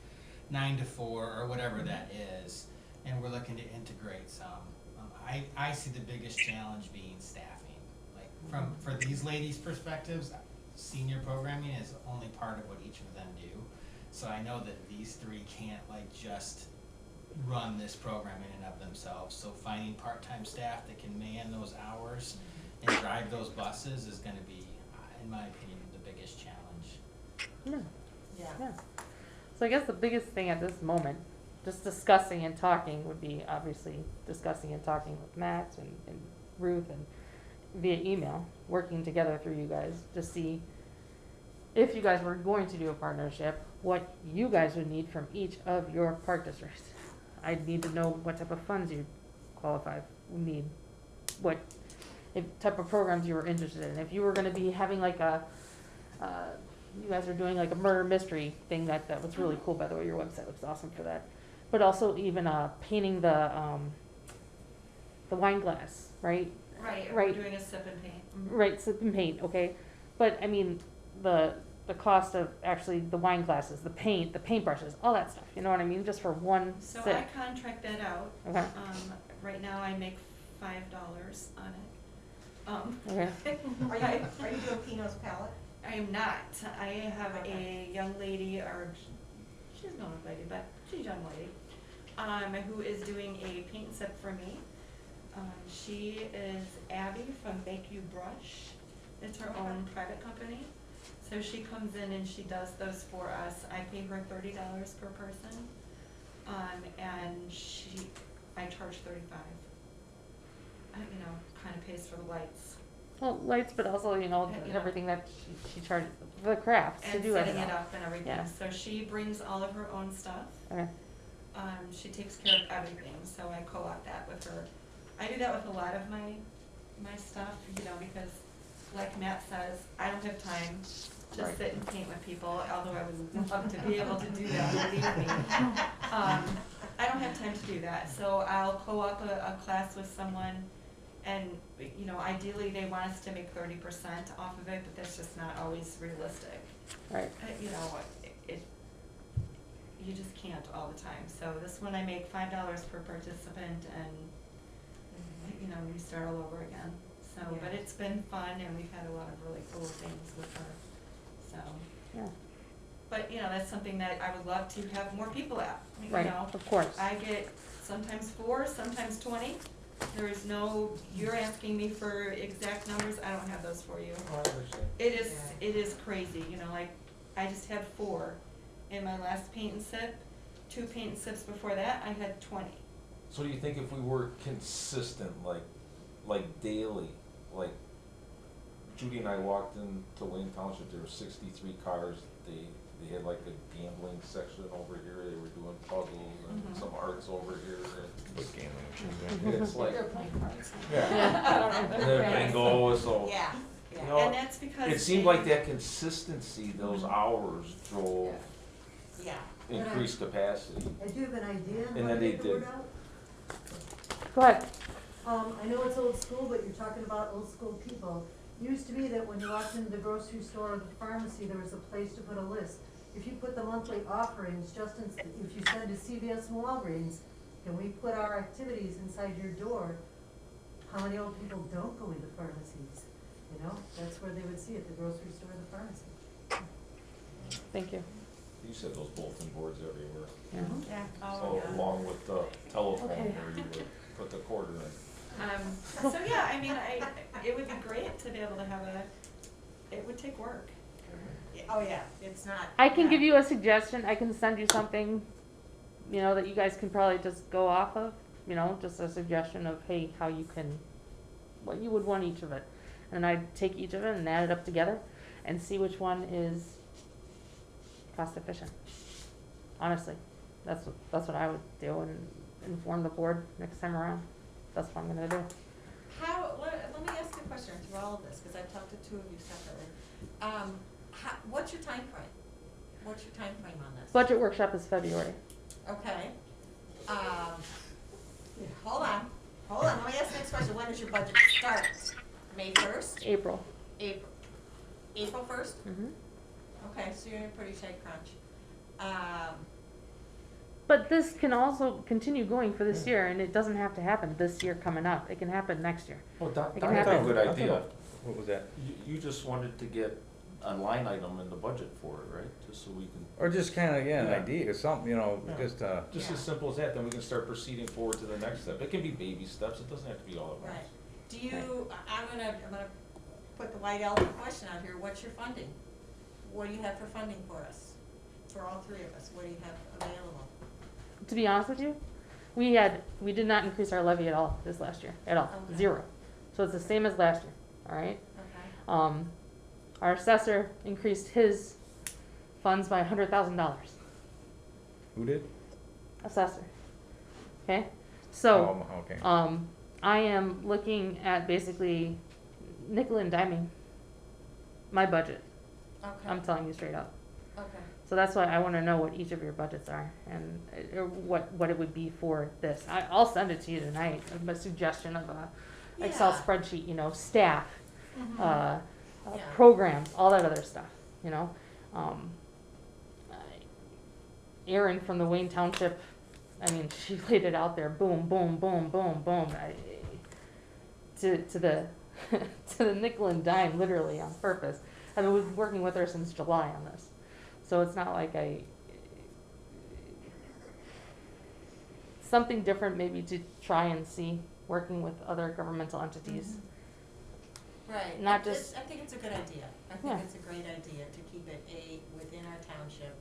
9 to 4 or whatever that is, and we're looking to integrate some. I see the biggest challenge being staffing. Like for these ladies' perspectives, senior programming is only part of what each of them do. So I know that these three can't like just run this program in and of themselves. So finding part-time staff that can man those hours and drive those buses is gonna be, in my opinion, the biggest challenge. Yeah. Yeah. Yeah. So I guess the biggest thing at this moment, just discussing and talking, would be obviously discussing and talking with Matt and Ruth and via email, working together through you guys to see if you guys were going to do a partnership, what you guys would need from each of your park districts. I'd need to know what type of funds you qualify, need, what type of programs you were interested in. If you were gonna be having like a, you guys are doing like a murder mystery thing, that was really cool, by the way, your website looks awesome for that. But also even, painting the wine glass, right? Right, Right. we're doing a sip and paint. Mhm. Right, sip and paint, okay, but I mean, the cost of actually the wine glasses, the paint, the paintbrushes, all that stuff, you know what I mean, just for one So sip. I contract that out. Okay, Right now I make $5 on it. okay, Are you doing Pino's palette? I am not. I have a young lady, or she's not a lady, but she's a young lady, who is doing a paint and sip for me. She is Abby from Bake You Brush. It's her own private company. So she comes in and she does those for us. I pay her $30 per person. And I charge 35. You know, kind of pays for the lights. well, lights, but also, you know, Yeah. everything that she charges, the crafts to And do setting it it all. up and everything. Yeah. So she brings all of her own stuff. Okay, She takes care of everything, so I co-op that with her. I do that with a lot of my stuff, you know, because like Matt says, I don't have time to Right. sit and paint with people, although I would love to be able to do that, believe me. I don't have time to do that, so I'll co-op a class with someone, and, you know, ideally they want us to make 30% off of it, but that's just not always realistic. right, You know, you just can't all the time. So this one I make $5 per participant, and, you know, we start all over again. So, but it's been fun, and we've had a lot of really cool things with her, so. yeah, But, you know, that's something that I would love to have more people at, you right, know. of course. I get sometimes 4, sometimes 20. There is no, you're asking me for exact numbers, I don't have those for you. Oh, I understand. It is crazy, you know, like, I just had 4 in my last paint and sip. 2 paint and sips before that, I had 20. So do you think if we were consistent, like daily, like Judy and I walked into Wayne Township, there were 63 cars, they had like a gambling section over here, they were doing puzzles and Mhm. some arts over here, With gambling. and it's like, They're playing cards. yeah. And then bingo, so, Yeah, you yeah. know, And that's because. it seemed like that consistency, those Mhm. hours drove Yeah. increased capacity. I do have an idea on And how then to they get the word did. out. Go ahead. I know it's old school, but you're talking about old school people. Used to be that when you walked into the grocery store or the pharmacy, there was a place to put a list. If you put the monthly offerings, if you send to CVS and Walgreens, can we put our activities inside your door? How many old people don't go into pharmacies? You know, that's where they would see it, the grocery store or the pharmacy. Thank you. You said those bulletin boards everywhere. Yeah. Yeah, So oh, along with the telephone Okay. where you would put the quarter in. So yeah, I mean, it would be great to be able to have it would take work. Yeah, oh yeah, it's not. I can yeah. give you a suggestion. I can send you something, you know, that you guys can probably just go off of. You know, just a suggestion of, hey, how you can, what you would want each of it. And I'd take each of it and add it up together and see which one is cost efficient. Honestly, that's what I would do, and inform the board next time around. That's what I'm gonna do. Let me ask you a question through all of this, because I've talked to two of you separately. What's your time frame? What's your time frame on this? Budget workshop is February. Okay. Hold on, let me ask the next question. When does your budget start? May 1st? April. April 1st? Mm-hmm. Okay, so you're in a pretty tight crunch. But this can also continue going for this year, and it doesn't have to happen this year coming up. It can happen next year. Well, It can that's a happen. good idea. What was that? You just wanted to get a line item in the budget for it, right? Just so we can, Or just kinda, an Yeah. idea, or something, you know, Yeah. just, just Yeah. as simple as that, then we can start proceeding forward to the next step. It can be baby steps, it doesn't have to be all at once. Right. Do you, I'm gonna put the white elephant question out here. What's your funding? What do you have for funding for us? For all three of us, what do you have available? To be honest with you, we did not increase our levy at all this last year, at all, Okay. 0. So it's the same as last year, all right? Okay. Our assessor increased his funds by $100,000. who did? Assessor. Okay? So, Okay. I am looking at basically nickel and diming my budget. Okay. I'm telling you straight up. Okay. So that's why I want to know what each of your budgets are, and or what it would be for this. I'll send it to you tonight. A suggestion of a Excel Yeah. spreadsheet, you know, staff, Yeah. programs, all that other stuff, you know. Erin from the Wayne Township, I mean, she laid it out there, boom, boom, boom, boom, boom, to the to the nickel and dime, literally on purpose. I've been working with her since July on this, so it's not like something different maybe to try and see, working with other governmental entities. Right. Not just- I think it's a good idea. I think Yeah. it's a great idea to keep it A, within our township,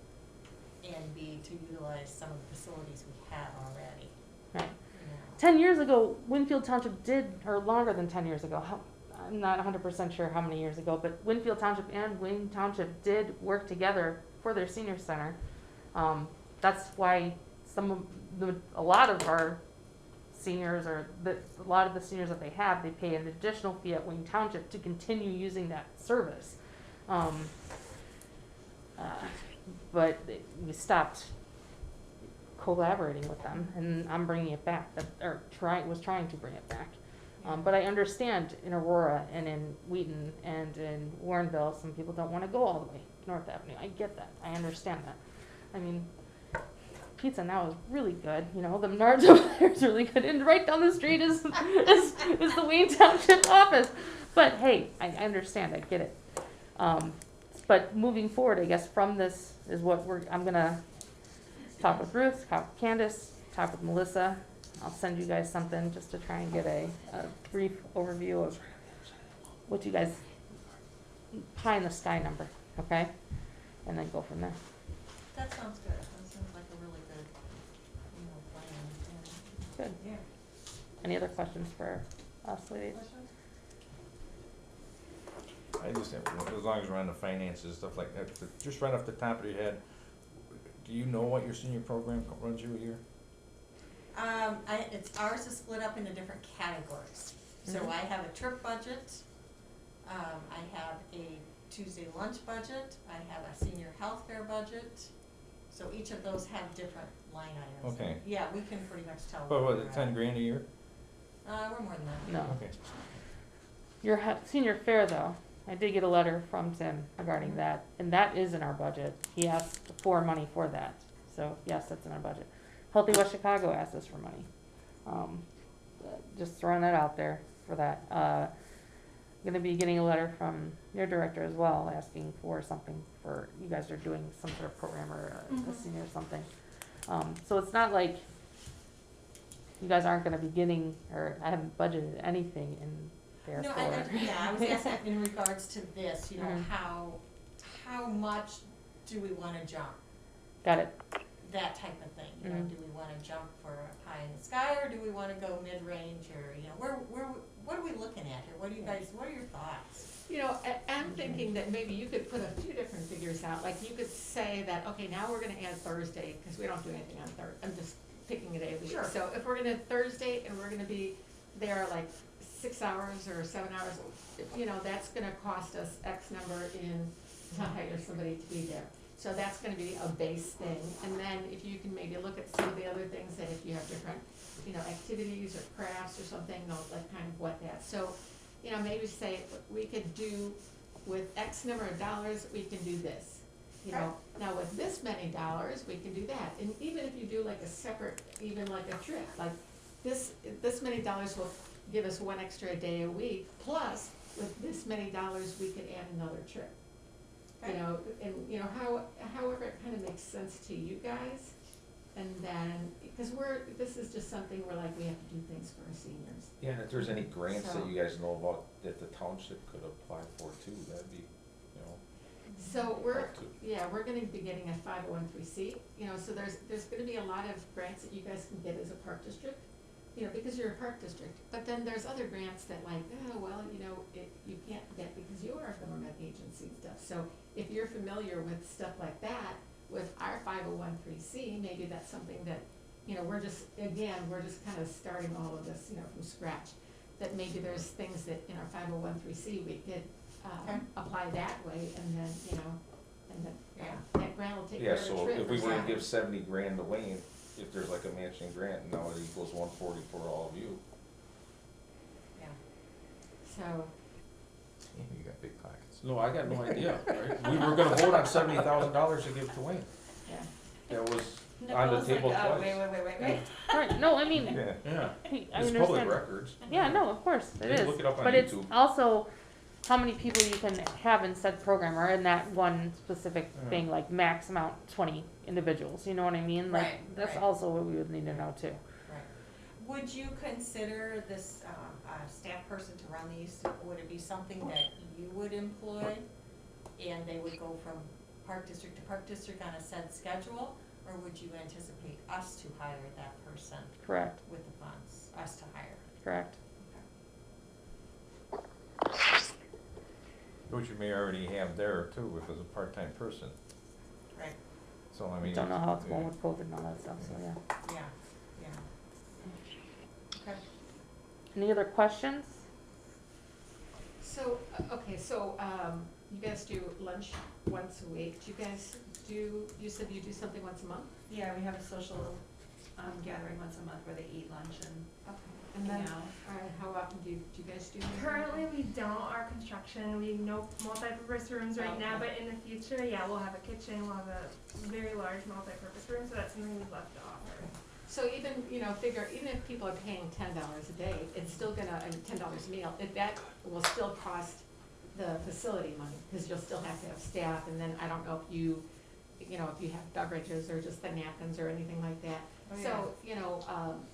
and B, to utilize some of the facilities we have already. Right. You know. 10 years ago, Winfield Township did, or longer than 10 years ago, I'm not 100% sure how many years ago, but Winfield Township and Wayne Township did work together for their senior center. That's why a lot of our seniors, or a lot of the seniors that they have, they pay an additional fee at Wayne Township to continue using that service. But we stopped collaborating with them, and I'm bringing it back, was trying to bring it back. But I understand in Aurora and in Wheaton and in Warrenville, some people don't want to go all the way North Avenue. I get that. I understand that. I mean, pizza now is really good. You know, the Menards over there is really good, and right down the street is the Wayne Township office. But hey, I understand. I get it. But moving forward, I guess from this is what I'm gonna talk with Ruth, talk with Candace, talk with Melissa. I'll send you guys something just to try and get a brief overview of what you guys, pie in the sky number, okay? And then go from there. That sounds good. That sounds like a really good, plan. Good. Yeah. Any other questions for us, ladies? Questions? I just have, as long as we're on the finances, stuff like that, but just right off the top of your head, do you know what your senior program runs you a year? Ours is split up into different categories. So Mhm. I have a trip budget, I have a Tuesday lunch budget, I have a senior health care budget. So each of those have different line items. Okay. Yeah, we can pretty much tell. But where what, we're 10 at. grand a year? We're more than that. No. Okay. Your senior fair, though, I did get a letter from Tim regarding that, and that is in our budget. He asked for money for that, so yes, that's in our budget. Healthy West Chicago asked us for money. Just throwing that out there for that. I'm gonna be getting a letter from your director as well, asking for something for, you guys are doing some sort of program or a senior something. So it's not like you guys aren't gonna be getting, or I haven't budgeted anything in there No, for. I was asking in regards to this, you know, Mhm. how how much do we wanna jump? Got it. That type of thing, you know, Mhm. do we wanna jump for a pie in the sky, or do we wanna go mid-range, or, you know, what are we looking at here? What are your thoughts? You know, I'm thinking that maybe you could put a few different figures out, like you could say that, okay, now we're gonna add Thursday, cause we don't do anything on Thursday, I'm just picking a day of the week. Sure. So if we're gonna Thursday and we're gonna be there like 6 hours or 7 hours, you know, that's gonna cost us X number to hire somebody to be there. So that's gonna be a base thing, and then if you can maybe look at some of the other things, that if you have different, you know, activities or crafts or something, know like kind of what that, so, you know, maybe say, we could do, with X number of dollars, we can do this. You know, now with this many dollars, we can do that, and even if you do like a separate, even like a trip, like this many dollars will give us one extra day a week, plus with this many dollars, we could add another trip. You know, and, you know, however it kind of makes sense to you guys, and then, because this is just something where like we have to do things for our seniors. Yeah, and if there's any grants So- that you guys know about that the township could apply for too, that'd be, you know. So we're help too. gonna be getting a 501(c), you know, so there's gonna be a lot of grants that you guys can get as a park district, you know, because you're a park district. But then there's other grants that like, oh, well, you know, you can't get because you are a government agency and stuff. So if you're familiar with stuff like that, with our 501(c), maybe that's something that, you know, we're just kind of starting all of this, you know, from scratch. That maybe there's things that in our 501(c) we could apply that way, and then, you know, and then that grant will take care Yeah, of the so trip. if we or were to something. give 70 grand to Wayne, if there's like a matching grant, and now it equals 140 for all of you. Yeah. So, You got big pockets. No, I got no idea, right? We were gonna vote on $70,000 to give to Wayne. yeah. That was on the Nicole's table like, twice. wait. Right, no, I mean, Yeah, Yeah. I it's understand. public records. Yeah, no, of course, it You can is. look it up on But it's YouTube. also how many people you can have in said program, or in that one specific Yeah. thing, like max amount 20 individuals, you know what I mean? Like, Right, that's right. also what we would need to know too. Right. Would you consider this, staff person to run these, would it be something that you would employ? And they would go from park district to park district on a set schedule? Or would you anticipate us to hire that person Correct, with the funds, us to hire? correct. Which you may already have there too, if it's a part-time person, Right, so I mean. Don't know how it's going yeah. with COVID and all that stuff, so yeah. yeah. Okay. Any other questions? So, okay, so, you guys do lunch once a week. Do you guys you said you do something once a month? Yeah, we have a social gathering once a month where they eat lunch and And then, hang out. how often do you guys do? anything? Currently, we don't. Our construction, we no multi-purpose rooms right now, but in the future, yeah, we'll have a kitchen, we'll have a very large multi-purpose room, so that's something we'd love to offer. So even, you know, even if people are paying $10 a day, it's still gonna, $10 a meal, that will still cost the facility money, because you'll still have to have staff, and then I don't know if you know, if you have beverages or just the napkins or anything like that. Oh, yeah. So, you know,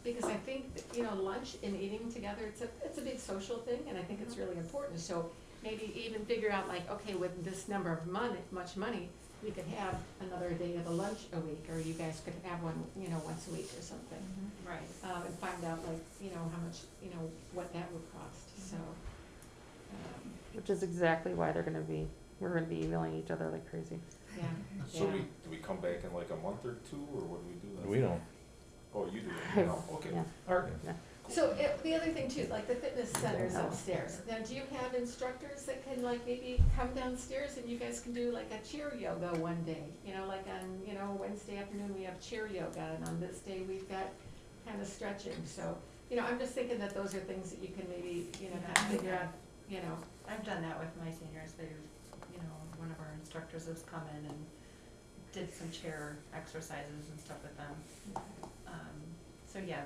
because I think, that, you know, lunch and eating together, it's a big social thing, and I think it's really important. So maybe even figure out like, okay, with this number of much money, we could have another day of a lunch a week, or you guys could have one, you know, once a week or something. Right. And find out like, you know, how much, you know, what that would cost, so. Which is exactly why we're gonna be emailing each other like crazy. Yeah. So yeah. do we come back in like a month or two, or what do we do then? We don't. Oh, you do it, no, okay. Yeah. Alright. So the other thing too, like the fitness center's upstairs. Now, do you have instructors that can like maybe come downstairs and you guys can do like a chair yoga one day? You know, like on, you know, Wednesday afternoon we have chair yoga, and on this day we've got kind of stretching. So, you know, I'm just thinking that those are things that you can maybe, you know, kind of figure out, you know. I've done that with my seniors. They've, you know, one of our instructors has come in and did some chair exercises and stuff with them. So yeah,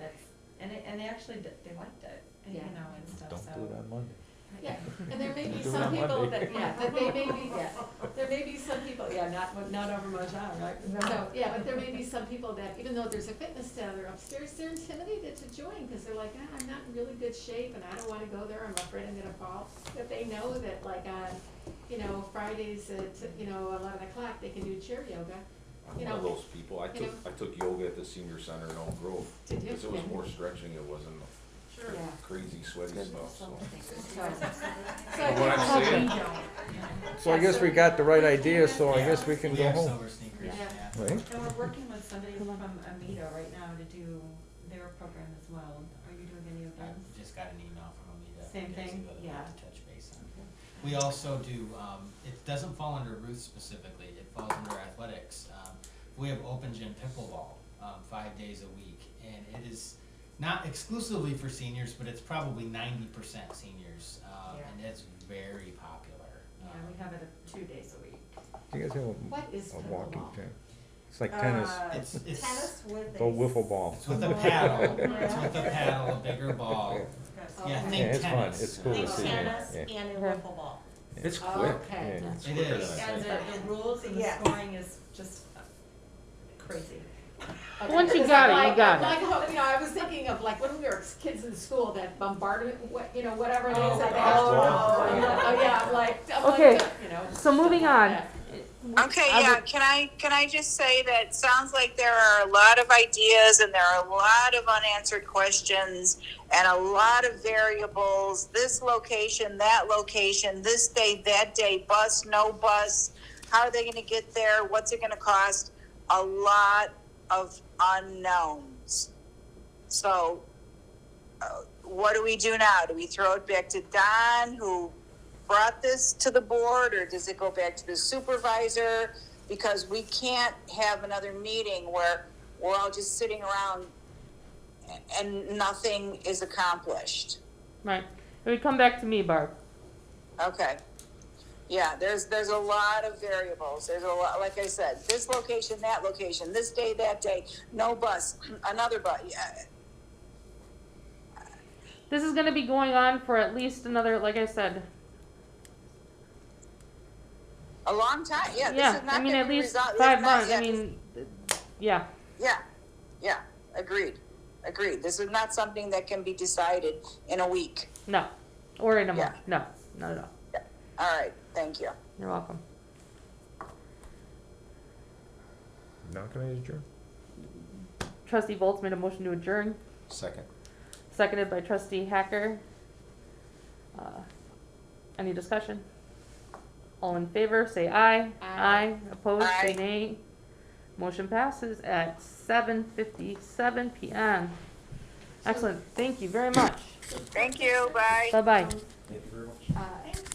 and they actually they liked it, and, you Yeah. know, and stuff, so. Don't do it on Monday. Yeah, and there may be Do it some on people Monday. that, yeah, that they may be, yeah, there may be some people, yeah, not over Mahjong, right? So, yeah, but there may be some people that, even though there's a fitness center upstairs, they're intimidated to join, because they're like, I'm not in really good shape, and I don't wanna go there, I'm afraid I'm gonna fall. But they know that like on, you know, Friday Fridays at, 11 o'clock, they can do chair yoga. I'm You one of know, those people, I you took, I took yoga at the senior center in Elm Grove, Did you? because it was Yeah. more stretching, it wasn't Yeah. crazy sweaty stuff, so. But what I'm saying, so I guess we got the right idea, so I guess we can We go have home. silver sneakers, Yeah. yeah. Right? And we're working with somebody from Amita right now to do their program as well. Are you doing any of I those? just got an email from Amita. Same days thing? ago that we Yeah. had to touch base on. We also do, it doesn't fall under Ruth specifically, it falls under athletics. We have open gym pickleball, 5 days a week, and it is not exclusively for seniors, but it's probably 90% seniors, and it's very popular. Yeah, we have it 2 days a week. You guys have What is a walking pickleball? thing. It's like tennis, It's Tennis with a. the wiffle ball. It's with a paddle, it's with a paddle, a bigger ball. Oh, Yeah, okay. think Yeah, it's fun. tennis. It's cool to Think see. tennis Yeah. and a wiffle ball. It's quick. Okay. Yeah. It's It quicker is. than I And think. the rules and the Yeah. scoring is just crazy. Okay, Once you because got I'm it, you like- got I'm like, I was thinking of like when we were kids in school, that bombardment, whatever it is. Oh, that they dodgeball. have. Oh, yeah, I'm like, Okay, you know. So moving stuff like on. that. Okay, I yeah, would- can I just say that sounds like there are a lot of ideas and there are a lot of unanswered questions and a lot of variables, this location, that location, this day, that day, bus, no bus, how are they gonna get there, what's it gonna cost? A lot of unknowns. So, what do we do now? Do we throw it back to Don, who brought this to the board, or does it go back to the supervisor? Because we can't have another meeting where we're all just sitting around and nothing is accomplished. Right. It would come back to me, Barb. Okay. Yeah, there's a lot of variables. There's a lot, like I said, this location, that location, this day, that day, no bus, another bus. Yeah. This is gonna be going on for at least another, like I said, A long time, yeah. This yeah, is not I mean, gonna at be least resolved. This is 5 not months, I yet. mean, yeah. Yeah, agreed. This is not something that can be decided in a week. No. Or in a month. Yeah. No, not at all. All right, thank you. You're welcome. Now can I adjourn? Trustee Volts made a motion to adjourn, Second. seconded by trustee Hacker. Any discussion? All in favor, say aye. Aye. Opposed, say Aye. nay. Motion passes at 7:57 PM. Excellent, thank you very much. Thank you, bye. Bye-bye. Thank you very much.